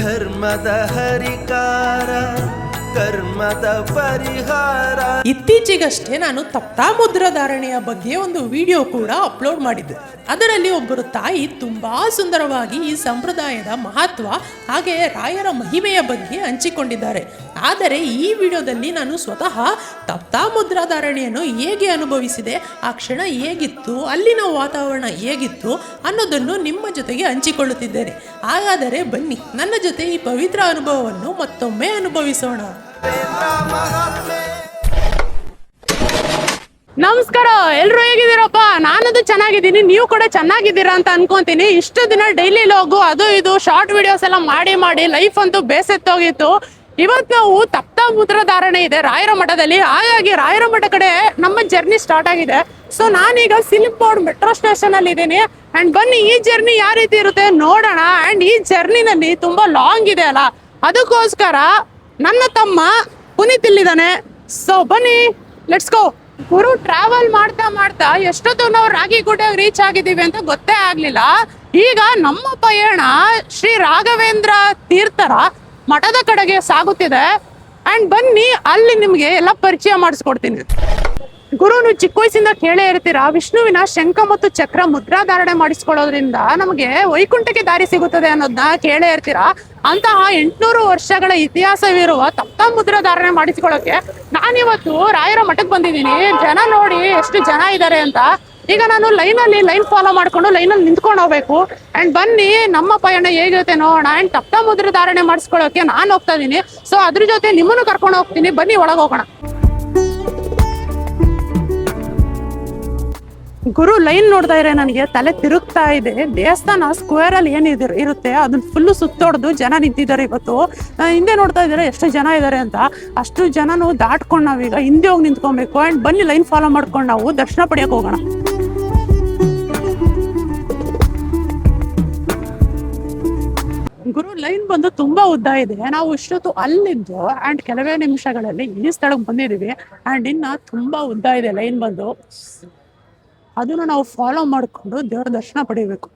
ಧರ್ಮದ ಹರಿಕಾರ ಕರ್ಮದ ಪರಿಹಾರ. ಇತ್ತೀಚೆಗಷ್ಟೇ ನಾನು ತಪ್ತಾಮುದ್ರಾ ಧಾರಣೆಯ ಬಗ್ಗೆ ಒಂದು ವಿಡಿಯೋ ಕೂಡ ಅಪ್ಲೋಡ್ ಮಾಡಿದ್ದೆ. ಅದರಲ್ಲಿ ಒಬ್ಬರು ತಾಯಿ ತುಂಬಾ ಸುಂದರವಾಗಿ ಈ ಸಂಪ್ರದಾಯದ ಮಹತ್ವ ಹಾಗೆ ರಾಯರ ಮಹಿಮೆಯ ಬಗ್ಗೆ ಹಂಚಿಕೊಂಡಿದ್ದಾರೆ. ಆದರೆ ಈ ವಿಡಿಯೋದಲ್ಲಿ ನಾನು ಸ್ವತಃ ತಪ್ತಾಮುದ್ರಾ ಧಾರಣೆಯನ್ನು ಹೇಗೆ ಅನುಭವಿಸಿದೆ, ಆ ಕ್ಷಣ ಹೇಗಿತ್ತು, ಅಲ್ಲಿನ ವಾತಾವರಣ ಹೇಗಿತ್ತು ಅನ್ನೋದನ್ನು ನಿಮ್ಮ ಜೊತೆಗೆ ಹಂಚಿಕೊಳ್ಳುತ್ತಿದ್ದೇನೆ. ಹಾಗಾದರೆ ಬನ್ನಿ ನನ್ನ ಜೊತೆ ಈ ಪವಿತ್ರ ಅನುಭವವನ್ನು ಮತ್ತೊಮ್ಮೆ ಅನುಭವಿಸೋಣ. ನಮಸ್ಕಾರ, ಎಲ್ರು ಹೇಗಿದ್ದೀರಪ್ಪ? ನಾನದು ಚೆನ್ನಾಗಿದ್ದೀನಿ, ನೀವು ಕೂಡ ಚೆನ್ನಾಗಿದ್ದೀರಾ ಅಂತ ಅನ್ಕೊಂತೀನಿ. ಇಷ್ಟು ದಿನ ಡೈಲಿ ಲಾಗು ಅದು ಇದು ಶಾರ್ಟ್ ವಿಡಿಯೋಸ್ ಎಲ್ಲ ಮಾಡಿ ಲೈಫ್ ಅಂತೂ ಬೇಸೆತ್ತೋಗಿತ್ತು. ಇವತ್ತು ನಾವು ತಪ್ತಾಮುದ್ರಾ ಧಾರಣೆ ಇದೆ ರಾಯರ ಮಠದಲ್ಲಿ. ಹಾಗಾಗಿ ರಾಯರ ಮಠ ಕಡೆ ನಮ್ಮ ಜರ್ನಿ ಸ್ಟಾರ್ಟ್ ಆಗಿದೆ. ಸೊ ನಾನೀಗ ಸಿಲ್ಕ್ ಬೋರ್ಡ್ ಮೆಟ್ರೋ ಸ್ಟೇಷನ್ ಅಲ್ಲಿ ಇದ್ದೀನಿ. ಅಂಡ್ ಬನ್ನಿ ಈ ಜರ್ನಿ ಯಾವ ರೀತಿ ಇರುತ್ತೆ ನೋಡೋಣ. ಅಂಡ್ ಈ ಜರ್ನಿನಲ್ಲಿ ತುಂಬಾ ಲಾಂಗ್ ಇದೆ ಅಲ್ಲ, ಅದಕ್ಕೋಸ್ಕರ ನನ್ನ ತಮ್ಮ ಪುನೀತ್ ಇಲ್ಲಿದ್ದಾನೆ. ಸೊ ಬನ್ನಿ, ಲೆಟ್ಸ್ ಗೋ. ಗುರು ಟ್ರಾವೆಲ್ ಮಾಡ್ತಾ ಎಷ್ಟೊತ್ತು ನಾವು ರಾಗಿಗುಡ್ಡೆಗೆ ರೀಚ್ ಆಗಿದ್ದೀವಿ ಅಂತ ಗೊತ್ತೇ ಆಗ್ಲಿಲ್ಲ. ಈಗ ನಮ್ಮ ಪಯಣ ಶ್ರೀ ರಾಘವೇಂದ್ರ ತೀರ್ಥರ ಮಠದ ಕಡೆಗೆ ಸಾಗುತ್ತಿದೆ. ಅಂಡ್ ಬನ್ನಿ ಅಲ್ಲಿ ನಿಮ್ಗೆ ಎಲ್ಲ ಪರಿಚಯ ಮಾಡಿಸ್ಕೊಡ್ತೀನಿ. ಗುರು, ನೀವು ಚಿಕ್ಕ ವಯಸ್ಸಿಂದ ಕೇಳೇ ಇರ್ತೀರಾ, ವಿಷ್ಣುವಿನ ಶಂಖ ಮತ್ತು ಚಕ್ರ ಮುದ್ರಾ ಧಾರಣೆ ಮಾಡಿಸ್ಕೊಳ್ಳೋದ್ರಿಂದ ನಮಗೆ ವೈಕುಂಠಕ್ಕೆ ದಾರಿ ಸಿಗುತ್ತದೆ ಅನ್ನೋದನ್ನ ಕೇಳೇ ಇರ್ತೀರಾ. ಅಂತಹ 800 ವರ್ಷಗಳ ಇತಿಹಾಸವಿರುವ ತಪ್ತಾಮುದ್ರಾ ಧಾರಣೆ ಮಾಡಿಸ್ಕೊಳ್ಳೋಕೆ ನಾನಿವತ್ತು ರಾಯರ ಮಠಕ್ಕೆ ಬಂದಿದ್ದೀನಿ. ಜನ ನೋಡಿ ಎಷ್ಟು ಜನ ಇದ್ದಾರೆ ಅಂತ. ಈಗ ನಾನು ಲೈನ್ ಫಾಲೋ ಮಾಡ್ಕೊಂಡು ಲೈನಲ್ಲಿ ನಿಂತ್ಕೊಂಡು ಹೋಗ್ಬೇಕು. ಅಂಡ್ ಬನ್ನಿ ನಮ್ಮ ಪಯಣ ಹೇಗಿರುತ್ತೆ ನೋಡೋಣ. ಅಂಡ್ ತಪ್ತಾಮುದ್ರಾ ಧಾರಣೆ ಮಾಡಿಸ್ಕೊಳ್ಳೋಕೆ ನಾನು ಹೋಗ್ತಾ ಇದೀನಿ. ಸೊ ಅದ್ರ ಜೊತೆ ನಿಮ್ಮನ್ನು ಕರ್ಕೊಂಡು ಹೋಗ್ತೀನಿ. ಬನ್ನಿ ಒಳಗೆ ಹೋಗೋಣ. ಗುರು, ಲೈನ್ ನೋಡ್ತಾ ಇದ್ರೆ ನನಗೆ ತಲೆ ತಿರುಗ್ತಾ ಇದೆ. ದೇವಸ್ಥಾನ ಸ್ಕ್ವೇರ್ ಅಲ್ಲಿ ಇರುತ್ತೆ ಅದನ್ನ ಫುಲ್ಲು ಸುತ್ತೊಡ್ದು ಜನ ನಿಂತಿದ್ದಾರೆ. ಇವತ್ತು ಹಿಂದೆ ನೋಡ್ತಾ ಇದ್ದಾರೆ ಎಷ್ಟು ಜನ ಇದ್ದಾರೆ ಅಂತ. ಅಷ್ಟು ಜನನು ದಾಟ್ಕೊಂಡು ನಾವೀಗ ಹಿಂದೆ ಹೋಗಿ ನಿಂತ್ಕೊಬೇಕು. ಅಂಡ್ ಬನ್ನಿ ಲೈನ್ ಫಾಲೋ ಮಾಡ್ಕೊಂಡು ನಾವು ದರ್ಶನ ಪಡೆಯಕ್ಕೆ ಹೋಗೋಣ. ಗುರು, ಲೈನ್ ಬಂದು ತುಂಬಾ ಉದ್ದ ಇದೆ. ನಾವು ಇಷ್ಟೊತ್ತು ಅಲ್ಲಿದ್ದು ಅಂಡ್ ಕೆಲವೇ ನಿಮಿಷಗಳಲ್ಲಿ ಈ ಸ್ಥಳಕ್ಕೆ ಬಂದಿದ್ದೀವಿ. ಅಂಡ್ ಇನ್ನ ತುಂಬಾ ಉದ್ದ ಇದೆ ಲೈನ್ ಬಂದು. ಅದನ್ನು ನಾವು ಫಾಲೋ ಮಾಡಿಕೊಂಡು ದೇವರ ದರ್ಶನ ಪಡೆಯಬೇಕು.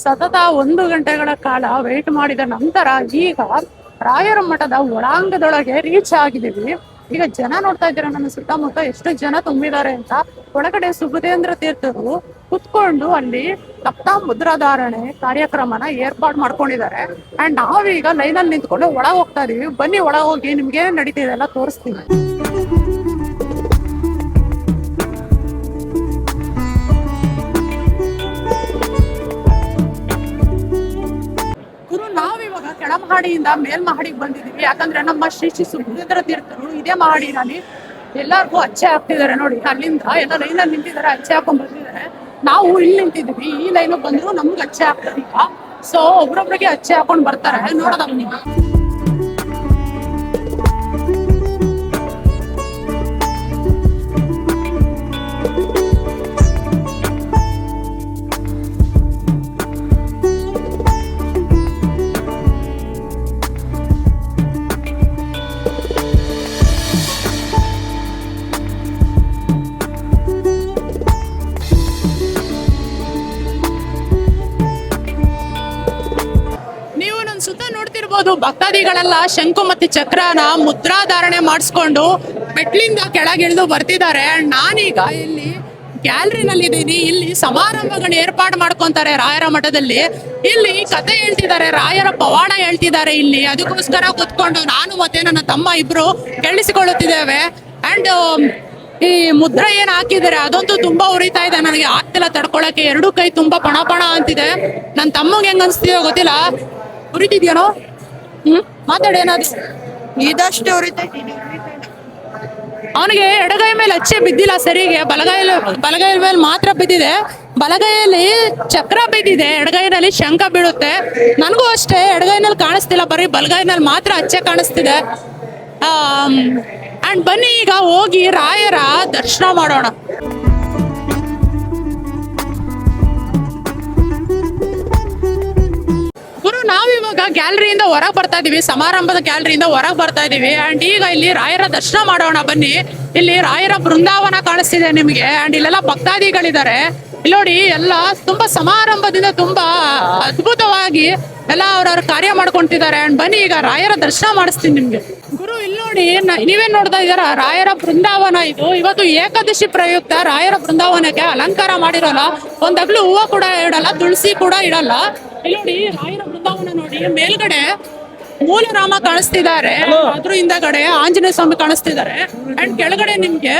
ಸತತ 1 ಗಂಟೆಗಳ ಕಾಲ ವೇಟ್ ಮಾಡಿದ ನಂತರ ಈಗ ರಾಯರ ಮಠದ ಒಳಾಂಗದೊಳಗೆ ರೀಚ್ ಆಗಿದ್ದೀವಿ. ಈಗ ಜನ ನೋಡ್ತಾ ಇದ್ದೀರಾ ನನ್ನ ಸುತ್ತಮುತ್ತ ಎಷ್ಟು ಜನ ತುಂಬಿದ್ದಾರೆ ಅಂತ. ಒಳಗಡೆ ಸುಬುಧೇಂದ್ರ ತೀರ್ಥರು ಕುತ್ಕೊಂಡು ಅಲ್ಲಿ ತಪ್ತಾಮುದ್ರಾ ಧಾರಣೆ ಕಾರ್ಯಕ್ರಮನ ಏರ್ಪಾಡು ಮಾಡ್ಕೊಂಡಿದ್ದಾರೆ. ಅಂಡ್ ನಾವೀಗ ಲೈನಲ್ಲಿ ನಿಂತ್ಕೊಂಡು ಒಳಗೆ ಹೋಗ್ತಾ ಇದೀವಿ. ಬನ್ನಿ ಒಳಗೆ ಹೋಗಿ ನಿಮ್ಗೆ ಏನ್ ನಡೀತಿದೆ ಎಲ್ಲ ತೋರಿಸ್ತೀನಿ. ಗುರು, ನಾವಿವಾಗ ಕೆಳಮಹಡಿಯಿಂದ ಮೇಲ್ಮಹಡಿಗೆ ಬಂದಿದೀವಿ. ಯಾಕಂದ್ರೆ ನಮ್ಮ ಶ್ರೀ ಸುಬುಧೇಂದ್ರ ತೀರ್ಥರು ಇದೇ ಮಹಡಿನಲ್ಲಿ ಎಲ್ಲಾರ್ಗು ಅಚ್ಚೆ ಹಾಕ್ತಿದ್ದಾರೆ ನೋಡಿ. ಅಲ್ಲಿಂದ ಎಲ್ಲ ಲೈನಲ್ಲಿ ನಿಂತಿದ್ದಾರೆ, ಅಚ್ಚೆ ಹಾಕೊಂಡ್ ಬಂದಿದ್ದಾರೆ. ನಾವು ಇಲ್ಲಿ ನಿಂತಿದ್ದೀವಿ. ಈ ಲೈನ್ ಬಂದ್ರು ನಮ್ಗೆ ಅಚ್ಚೆ ಹಾಕ್ತಾರೆ ಈಗ. ಸೊ ಒಬ್ರೊಬ್ರಿಗೆ ಅಚ್ಚೆ ಹಾಕೊಂಡ್ ಬರ್ತಾರೆ. ನೋಡೋದ ನೀವು. ಭಕ್ತಾದಿಗಳೆಲ್ಲ ಶಂಕು ಮತ್ತು ಚಕ್ರನ ಮುದ್ರಾ ಧಾರಣೆ ಮಾಡಿಸ್ಕೊಂಡು ಮೆಟ್ಲಿಂದ ಕೆಳಗಿಳಿದು ಬರ್ತಿದ್ದಾರೆ. ನಾನೀಗ ಇಲ್ಲಿ ಗ್ಯಾಲರಿನಲ್ಲಿ ಇದ್ದೀನಿ. ಇಲ್ಲಿ ಸಮಾರಂಭಗಳನ್ನ ಏರ್ಪಾಡು ಮಾಡ್ಕೊಂತಾರೆ ರಾಯರ ಮಠದಲ್ಲಿ. ಇಲ್ಲಿ ಕತೆ ಹೇಳ್ತಿದ್ದಾರೆ, ರಾಯರ ಪವಾಡ ಹೇಳ್ತಿದ್ದಾರೆ ಇಲ್ಲಿ. ಅದಕ್ಕೋಸ್ಕರ ಕುತ್ಕೊಂಡು ನಾನು ಮತ್ತೆ ನನ್ನ ತಮ್ಮ ಇಬ್ರು ಕೇಳಿಸಿಕೊಳ್ಳುತ್ತಿದ್ದೇವೆ. ಅಂಡ್ ಈ ಮುದ್ರೆ ಏನ್ ಹಾಕಿದ್ದಾರೆ ಅದಂತೂ ತುಂಬಾ ಉರಿತಾ ಇದೆ. ನನಗೆ ಆಗ್ತಿಲ್ಲ ತಡ್ಕೊಳಕ್ಕೆ. 2 ಕೈ ತುಂಬಾ ಪಣ ಅಂತಿದೆ. ನನ್ನ ತಮ್ಮಗೆ ಹೆಂಗ್ ಅನ್ಸ್ತಿದೆಯೋ ಗೊತ್ತಿಲ್ಲ. ಉರಿತಿದ್ಯಾನೋ? ಮಾತಾಡಿ. ಏನಾದ್ರು ಇದಷ್ಟು ಉರಿತೈತಿ. ಅವನಿಗೆ ಎಡಗೈ ಮೇಲೆ ಅಚ್ಚೆ ಬಿದ್ದಿಲ್ಲ ಸರಿಗೆ. ಬಲಗೈ ಮೇಲೆ ಮಾತ್ರ ಬಿದ್ದಿದೆ. ಬಲಗೈಯಲ್ಲಿ ಚಕ್ರ ಬಿದ್ದಿದೆ, ಎಡಗೈನಲ್ಲಿ ಶಂಖ ಬೀಳುತ್ತೆ. ನನಗೂ ಅಷ್ಟೇ ಎಡಗೈನಲ್ಲಿ ಕಾಣಿಸ್ತಿಲ್ಲ, ಬರೀ ಬಲಗೈನಲ್ಲಿ ಮಾತ್ರ ಅಚ್ಚೆ ಕಾಣಿಸ್ತಿದೆ. ಅಂಡ್ ಬನ್ನಿ ಈಗ ಹೋಗಿ ರಾಯರ ದರ್ಶನ ಮಾಡೋಣ. ಗುರು, ನಾವಿವಾಗ ಇವಾಗ ಗ್ಯಾಲರಿಯಿಂದ ಹೊರಗೆ ಬರ್ತಾ ಇದೀವಿ, ಸಮಾರಂಭದ ಗ್ಯಾಲರಿಯಿಂದ ಹೊರಗೆ ಬರ್ತಾ ಇದೀವಿ. ಅಂಡ್ ಈಗ ಇಲ್ಲಿ ರಾಯರ ದರ್ಶನ ಮಾಡೋಣ ಬನ್ನಿ. ಇಲ್ಲಿ ರಾಯರ ಬೃಂದಾವನ ಕಾಣಿಸ್ತಿದೆ ನಿಮಗೆ. ಅಂಡ್ ಇಲ್ಲೆಲ್ಲ ಭಕ್ತಾದಿಗಳಿದ್ದಾರೆ. ಇಲ್ಲಿ ನೋಡಿ, ಎಲ್ಲ ತುಂಬಾ ಸಮಾರಂಭದಿಂದ ತುಂಬಾ ಅದ್ಭುತವಾಗಿ ಎಲ್ಲ ಅವ್ರವ್ರ ಕಾರ್ಯ ಮಾಡ್ಕೊಂತಿದ್ದಾರೆ. ಅಂಡ್ ಬನ್ನಿ ಈಗ ರಾಯರ ದರ್ಶನ ಮಾಡಿಸ್ತೀನಿ ನಿಮ್ಗೆ. ಗುರು ಇಲ್ಲಿ ನೋಡಿ, ನೀವೇನ್ ನೋಡ್ತಾ ಇದಾರ, ರಾಯರ ಬೃಂದಾವನ ಇದು. ಇವತ್ತು ಏಕಾದಶಿ ಪ್ರಯುಕ್ತ ರಾಯರ ಬೃಂದಾವನಕ್ಕೆ ಅಲಂಕಾರ ಮಾಡಿರೋಲ್ಲ, ಒಂದಗ್ಲು ಹೂವು ಕೂಡ ಇಡಲ್ಲ, ತುಳಸಿ ಕೂಡ ಇಡಲ್ಲ. ಇಲ್ಲಿ ನೋಡಿ ರಾಯರ ಬೃಂದಾವನ ನೋಡಿ, ಮೇಲ್ಗಡೆ ಮೂಲರಾಮ ಕಾಣಿಸ್ತಿದ್ದಾರೆ, ಅದ್ರ ಹಿಂದಗಡೆ ಆಂಜನೇಯ ಸ್ವಾಮಿ ಕಾಣಿಸ್ತಿದ್ದಾರೆ. ಅಂಡ್ ಕೆಳಗಡೆ ನಿಮ್ಗೆ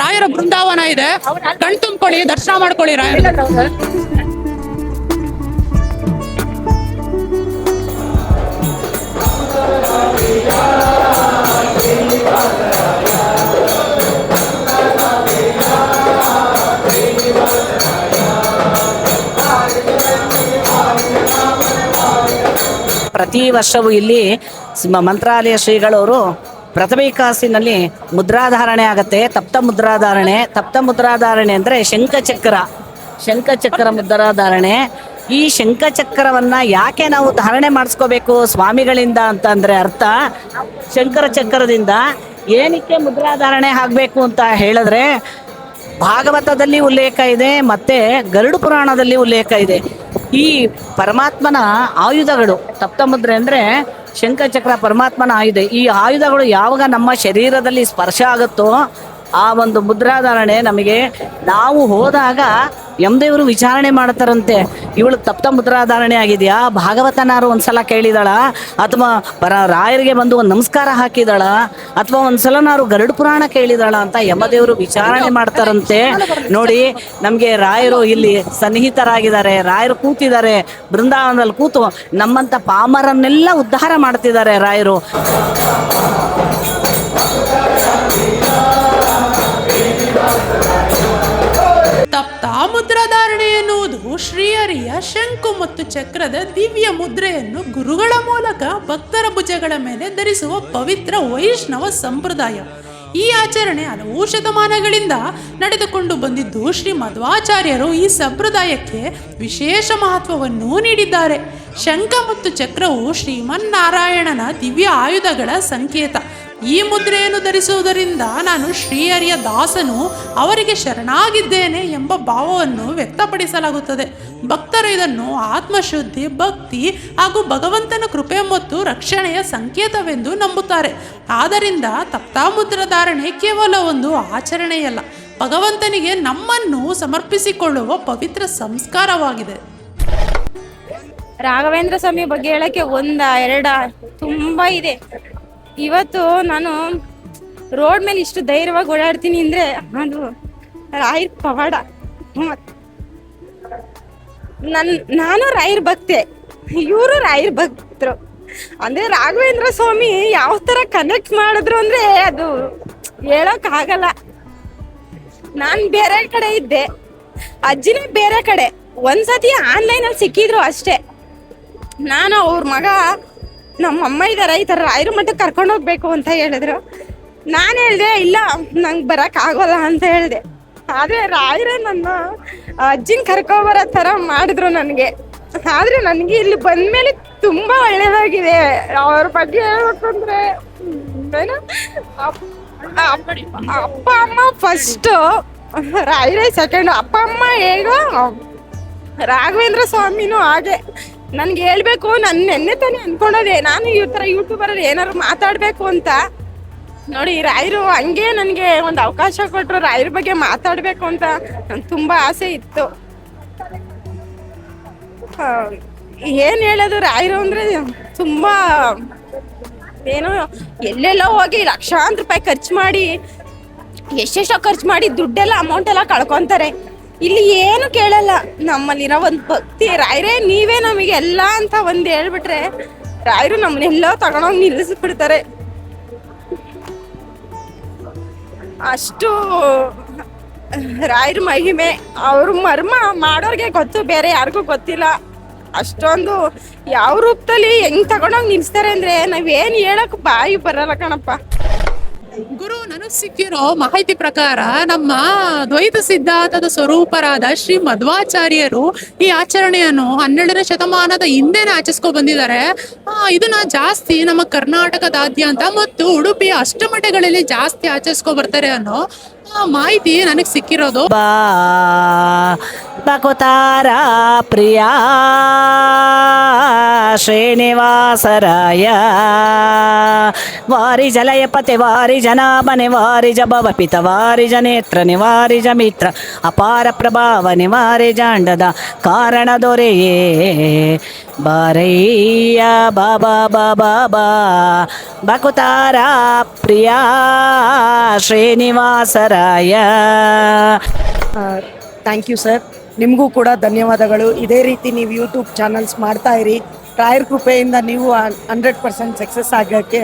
ರಾಯರ ಬೃಂದಾವನ ಇದೆ. ಕಣ್ ತುಂಬ್ಕೊಳ್ಳಿ, ದರ್ಶನ ಮಾಡ್ಕೊಳ್ಳಿ ರಾಯರ. ಪ್ರತಿ ವರ್ಷವೂ ಇಲ್ಲಿ ಮಂತ್ರಾಲಯ ಶ್ರೀಗಳವರು ಪ್ರಥಮ ಕಾಸಿನಲ್ಲಿ ಮುದ್ರಾಧಾರಣೆ ಆಗತ್ತೆ. ತಪ್ತ ಮುದ್ರಾಧಾರಣೆ ಅಂದರೆ ಶಂಖಚಕ್ರ ಮುದ್ರಾಧಾರಣೆ. ಈ ಶಂಖಚಕ್ರವನ್ನ ಯಾಕೆ ನಾವು ಧಾರಣೆ ಮಾಡಿಸ್ಕೋಬೇಕು ಸ್ವಾಮಿಗಳಿಂದ ಅಂತಂದ್ರೆ ಅರ್ಥ, ಶಂಕರ ಚಕ್ರದಿಂದ ಏನಕ್ಕೆ ಮುದ್ರಾಧಾರಣೆ ಆಗಬೇಕು ಅಂತ ಹೇಳಿದ್ರೆ ಭಾಗವತದಲ್ಲಿ ಉಲ್ಲೇಖ ಇದೆ, ಮತ್ತೆ ಗರುಡ ಪುರಾಣದಲ್ಲಿ ಉಲ್ಲೇಖ ಇದೆ. ಈ ಪರಮಾತ್ಮನ ಆಯುಧಗಳು, ತಪ್ತಮುದ್ರೆ ಅಂದರೆ ಶಂಖಚಕ್ರ ಪರಮಾತ್ಮನ ಆಯುಧ. ಈ ಆಯುಧಗಳು ಯಾವಾಗ ನಮ್ಮ ಶರೀರದಲ್ಲಿ ಸ್ಪರ್ಶ ಆಗುತ್ತೋ ಆ ಒಂದು ಮುದ್ರಾಧಾರಣೆ ನಮಗೆ, ನಾವು ಹೋದಾಗ ಯಮದೇವರು ವಿಚಾರಣೆ ಮಾಡ್ತಾರಂತೆ, ಇವಳು ತಪ್ತ ಮುದ್ರಾಧಾರಣೆ ಆಗಿದೆಯಾ, ಭಾಗವತನಾರು ಒಂದ್ಸಲ ಕೇಳಿದಾಳ, ಅಥವಾ ರಾಯರಿಗೆ ಬಂದು ಒಂದು ನಮಸ್ಕಾರ ಹಾಕಿದಾಳ, ಅಥವಾ ಒಂದ್ಸಲನಾರು ಗರುಡ ಪುರಾಣ ಕೇಳಿದಾಳ ಅಂತ ಯಮದೇವರು ವಿಚಾರಣೆ ಮಾಡ್ತಾರಂತೆ. ನೋಡಿ, ನಮಗೆ ರಾಯರು ಇಲ್ಲಿ ಸನ್ನಿಹಿತರಾಗಿದ್ದಾರೆ, ರಾಯರು ಕೂತಿದ್ದಾರೆ ಬೃಂದಾವನದಲ್ಲಿ ಕೂತು ನಮ್ಮಂಥ ಪಾಮರನ್ನೆಲ್ಲ ಉದ್ಧಾರ ಮಾಡ್ತಿದ್ದಾರೆ ರಾಯರು. ಮುದ್ರಾಧಾರಣೆ ಎನ್ನುವುದು ಶ್ರೀಹರಿಯ ಶಂಕು ಮತ್ತು ಚಕ್ರದ ದಿವ್ಯ ಮುದ್ರೆಯನ್ನು ಗುರುಗಳ ಮೂಲಕ ಭಕ್ತರ ಭುಜಗಳ ಮೇಲೆ ಧರಿಸುವ ಪವಿತ್ರ ವೈಷ್ಣವ ಸಂಪ್ರದಾಯ. ಈ ಆಚರಣೆ ಹಲವು ಶತಮಾನಗಳಿಂದ ನಡೆದುಕೊಂಡು ಬಂದಿದ್ದು ಶ್ರೀ ಮಧ್ವಾಚಾರ್ಯರು ಈ ಸಂಪ್ರದಾಯಕ್ಕೆ ವಿಶೇಷ ಮಹತ್ವವನ್ನು ನೀಡಿದ್ದಾರೆ. ಶಂಖ ಮತ್ತು ಚಕ್ರವು ಶ್ರೀಮನ್ನಾರಾಯಣನ ದಿವ್ಯ ಆಯುಧಗಳ ಸಂಕೇತ. ಈ ಮುದ್ರೆಯನ್ನು ಧರಿಸುವುದರಿಂದ ನಾನು ಶ್ರೀಹರಿಯ ದಾಸನು, ಅವರಿಗೆ ಶರಣಾಗಿದ್ದೇನೆ ಎಂಬ ಭಾವವನ್ನು ವ್ಯಕ್ತಪಡಿಸಲಾಗುತ್ತದೆ. ಭಕ್ತರು ಇದನ್ನು ಆತ್ಮಶುದ್ಧಿ, ಭಕ್ತಿ ಹಾಗೂ ಭಗವಂತನ ಕೃಪೆ ಮತ್ತು ರಕ್ಷಣೆಯ ಸಂಕೇತವೆಂದು ನಂಬುತ್ತಾರೆ. ಆದ್ದರಿಂದ ತಪ್ತಾಮುದ್ರಧಾರಣೆ ಕೇವಲ ಒಂದು ಆಚರಣೆಯಲ್ಲ, ಭಗವಂತನಿಗೆ ನಮ್ಮನ್ನು ಸಮರ್ಪಿಸಿಕೊಳ್ಳುವ ಪವಿತ್ರ ಸಂಸ್ಕಾರವಾಗಿದೆ. ರಾಘವೇಂದ್ರ ಸ್ವಾಮಿ ಬಗ್ಗೆ ಹೇಳಕ್ಕೆ ಎರಡ ತುಂಬಾ ಇದೆ. ಇವತ್ತು ನಾನು ರೋಡ್ ಮೇಲೆ ಇಷ್ಟು ಧೈರ್ಯವಾಗಿ ಓಡಾಡ್ತೀನಿ ಅಂದ್ರೆ ಅದು ರಾಯರ್ ಪವಾಡ. ನಾನು ರಾಯರ್ ಭಕ್ತೆ, ಇವರು ರಾಯರ್ ಭಕ್ತರು. ಅಂದ್ರೆ ರಾಘವೇಂದ್ರ ಸ್ವಾಮಿ ಯಾವ ತರ ಕನೆಕ್ಟ್ ಮಾಡಿದ್ರು ಅಂದ್ರೆ ಅದು ಹೇಳಕ್ ಆಗಲ್ಲ. ನಾನ್ ಬೇರೆ ಕಡೆ ಇದ್ದೆ, ಅಜ್ಜಿನೇ ಬೇರೆ ಕಡೆ. ಒಂದ್ಸತಿ ಆನ್ಲೈನ್ ಅಲ್ಲಿ ಸಿಕ್ಕಿದ್ರು ಅಷ್ಟೇ. ನಾನು ಅವ್ರ ಮಗ, ನಮ್ಮ ಅಮ್ಮ ಇದಾರ, ಈ ತರ ರಾಯರ ಮಠಕ್ಕೆ ಕರ್ಕೊಂಡು ಹೋಗ್ಬೇಕು ಅಂತ ಹೇಳಿದ್ರು. ನಾನು ಹೇಳ್ದೆ ಇಲ್ಲ, ನಂಗೆ ಬರಕ್ ಆಗೋಲ್ಲ ಅಂತ ಹೇಳ್ದೆ. ಆದ್ರೆ ರಾಯರೇ ನನ್ನ ಅಜ್ಜಿನ ಕರ್ಕೊಬರೋ ತರ ಮಾಡಿದ್ರು ನನಗೆ. ಆದ್ರೆ ನನಗೆ ಇಲ್ಲಿ ಬಂದ್ಮೇಲೆ ತುಂಬಾ ಒಳ್ಳೇದಾಗಿದೆ. ಅವ್ರ ಬಗ್ಗೆ ಹೇಳ್ಬೇಕಂದ್ರೆ ಅಪ್ಪ ಅಮ್ಮ ಫಸ್ಟ್, ರಾಯರೇ ಸೆಕೆಂಡ್. ಅಪ್ಪ ಅಮ್ಮ ಹೇಗೋ ರಾಘವೇಂದ್ರ ಸ್ವಾಮಿನೂ ಹಾಗೆ. ನನ್ಗೆ ಹೇಳ್ಬೇಕು, ನಾನು ನೆನ್ನೆ ತಾನೇ ಅನ್ಕೊಂಡದೆ ನಾನು ಈ ತರ ಯೂಟ್ಯೂಬರಲ್ಲಿ ಏನಾದ್ರು ಮಾತಾಡ್ಬೇಕು ಅಂತ. ನೋಡಿ, ರಾಯರು ಹಂಗೆ ನನಗೆ ಒಂದು ಅವಕಾಶ ಕೊಟ್ಟರು, ರಾಯರ ಬಗ್ಗೆ ಮಾತಾಡ್ಬೇಕು ಅಂತ ನನ್ಗೆ ತುಂಬಾ ಆಸೆ ಇತ್ತು. ಏನ್ ಹೇಳೋದು, ರಾಯರು ಅಂದ್ರೆ ತುಂಬಾ ಏನೋ ಎಲ್ಲೆಲ್ಲ ಹೋಗಿ ಲಕ್ಷಾಂತರ ರೂಪಾಯಿ ಖರ್ಚು ಮಾಡಿ, ಎಷ್ಟೆಷ್ಟೋ ಖರ್ಚು ಮಾಡಿ ದುಡ್ಡೆಲ್ಲ ಅಮೌಂಟ್ ಎಲ್ಲ ಕಳ್ಕೊಂತಾರೆ. ಇಲ್ಲಿ ಏನು ಕೇಳಲ್ಲ, ನಮ್ಮಲ್ಲಿರೋ ಒಂದು ಭಕ್ತಿ. ರಾಯರೇ ನೀವೇ ನಮಗೆ ಎಲ್ಲ ಅಂತ ಒಂದು ಹೇಳ್ಬಿಟ್ರೆ ರಾಯರು ನಮ್ಮನ್ನೆಲ್ಲ ತಗೊಂಡೋಗಿ ನಿಲ್ಲಿಸ್ಬಿಡ್ತಾರೆ. ಅಷ್ಟು ರಾಯರ ಮಹಿಮೆ, ಅವ್ರ ಮರ್ಮ ಮಾಡೋರ್ಗೆ ಗೊತ್ತು, ಬೇರೆ ಯಾರಿಗೂ ಗೊತ್ತಿಲ್ಲ. ಅಷ್ಟೊಂದು ಯಾವ ರೂಪದಲ್ಲಿ ಹೆಂಗ್ ತಗೊಂಡೋಗಿ ನಿಲ್ಸ್ತಾರೆ ಅಂದ್ರೆ ನಾವೇನ್ ಹೇಳಕ್ ಬಾಯಿ ಬರಲ್ಲ ಕಣಪ್ಪ. ಗುರು, ನನಗೆ ಸಿಕ್ಕಿರೋ ಮಾಹಿತಿ ಪ್ರಕಾರ ನಮ್ಮ ದ್ವೈತ ಸಿದ್ಧಾಂತದ ಸ್ವರೂಪರಾದ ಶ್ರೀ ಮಧ್ವಾಚಾರ್ಯರು ಈ ಆಚರಣೆಯನ್ನು 12ನೇ ಶತಮಾನದ ಹಿಂದೆನೇ ಆಚರಿಸ್ಕೊ ಬಂದಿದ್ದಾರೆ. ಇದನ್ನ ಜಾಸ್ತಿ ನಮ್ಮ ಕರ್ನಾಟಕದಾದ್ಯಂತ ಮತ್ತು ಉಡುಪಿಯ ಅಷ್ಟಮಠಗಳಲ್ಲಿ ಜಾಸ್ತಿ ಆಚರಿಸ್ಕೊ ಬರ್ತಾರೆ ಅನ್ನೋ ಮಾಹಿತಿ ನನಗೆ ಸಿಕ್ಕಿರೋದು. ಬಕುತಾರ ಪ್ರಿಯ ಶ್ರೀನಿವಾಸರಾಯ ವಾರಿ ಜಲಯಪತಿ ವಾರಿ ಜನಾಭನೆ ವಾರಿ ಜಭವ ಪಿತ ವಾರಿ ಜನೇತ್ರ ನಿವಾರಿ ಜ ಮಿತ್ರ ಅಪಾರ ಪ್ರಭಾವ ನಿವಾರಿ ಜಾಂಡದ ಕಾರಣ ದೊರೆಯೇ ಬಾರಯ್ಯ ಬಾಬಾ ಬಾಬಾ ಬಾ ಬಕುತಾರ ಪ್ರಿಯ ಶ್ರೀನಿವಾಸರಾಯ. ಥ್ಯಾಂಕ್ ಯು ಸರ್, ನಿಮಗೂ ಕೂಡ ಧನ್ಯವಾದಗಳು. ಇದೇ ರೀತಿ ನೀವು ಯೂಟ್ಯೂಬ್ ಚಾನಲ್ಸ್ ಮಾಡ್ತಾ ಇರಿ. ರಾಯರ ಕೃಪೆಯಿಂದ ನೀವು 100% ಸಕ್ಸಸ್ ಆಗೋಕ್ಕೆ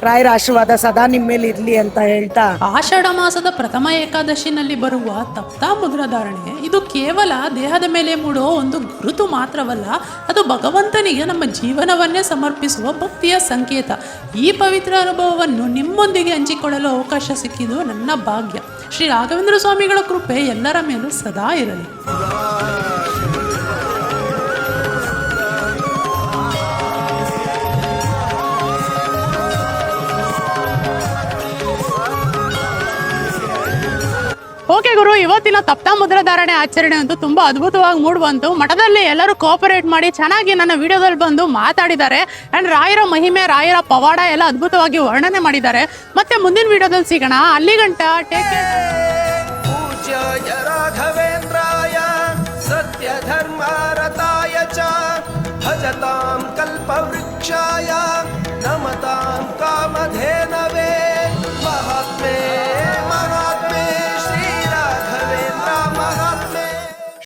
ರಾಯರ ಆಶೀರ್ವಾದ ಸದಾ ನಿಮ್ಮ ಮೇಲೆ ಇರಲಿ ಅಂತ ಹೇಳ್ತಾ, ಆಷಾಢ ಮಾಸದ ಪ್ರಥಮ ಏಕಾದಶಿನಲ್ಲಿ ಬರುವ ತಪ್ತಾ ಮುದ್ರಾಧಾರಣೆ ಇದು ಕೇವಲ ದೇಹದ ಮೇಲೆ ಮೂಡೋ ಒಂದು ಗುರುತು ಮಾತ್ರವಲ್ಲ, ಅದು ಭಗವಂತನಿಗೆ ನಮ್ಮ ಜೀವನವನ್ನೇ ಸಮರ್ಪಿಸುವ ಭಕ್ತಿಯ ಸಂಕೇತ. ಈ ಪವಿತ್ರ ಅನುಭವವನ್ನು ನಿಮ್ಮೊಂದಿಗೆ ಹಂಚಿಕೊಳ್ಳಲು ಅವಕಾಶ ಸಿಕ್ಕಿದ್ದು ನನ್ನ ಭಾಗ್ಯ. ಶ್ರೀ ರಾಘವೇಂದ್ರ ಸ್ವಾಮಿಗಳ ಕೃಪೆ ಎಲ್ಲರ ಮೇಲೂ ಸದಾ ಇರಲಿ. ಓಕೆ ಗುರು, ಇವತ್ತಿನ ತಪ್ತಾ ಮುದ್ರಾಧಾರಣೆ ಆಚರಣೆ ಅಂತೂ ತುಂಬಾ ಅದ್ಭುತವಾಗಿ ಮೂಡ್ ಬಂತು. ಮಠದಲ್ಲಿ ಎಲ್ಲರೂ ಕೋಆಪರೇಟ್ ಮಾಡಿ ಚೆನ್ನಾಗಿ ನನ್ನ ವಿಡಿಯೋದಲ್ಲಿ ಬಂದು ಮಾತಾಡಿದ್ದಾರೆ. ಅಂಡ್ ರಾಯರ ಮಹಿಮೆ, ರಾಯರ ಪವಾಡ ಎಲ್ಲ ಅದ್ಭುತವಾಗಿ ವರ್ಣನೆ ಮಾಡಿದ್ದಾರೆ. ಮತ್ತೆ ಮುಂದಿನ ವಿಡಿಯೋದಲ್ಲಿ ಸಿಗೋಣ. ಅಲ್ಲಿ ಗಂಟ ಟೇಕ್ ಕೇರ್. ಪೂಜ್ಯಾಯ ರಾಘವೇಂದ್ರ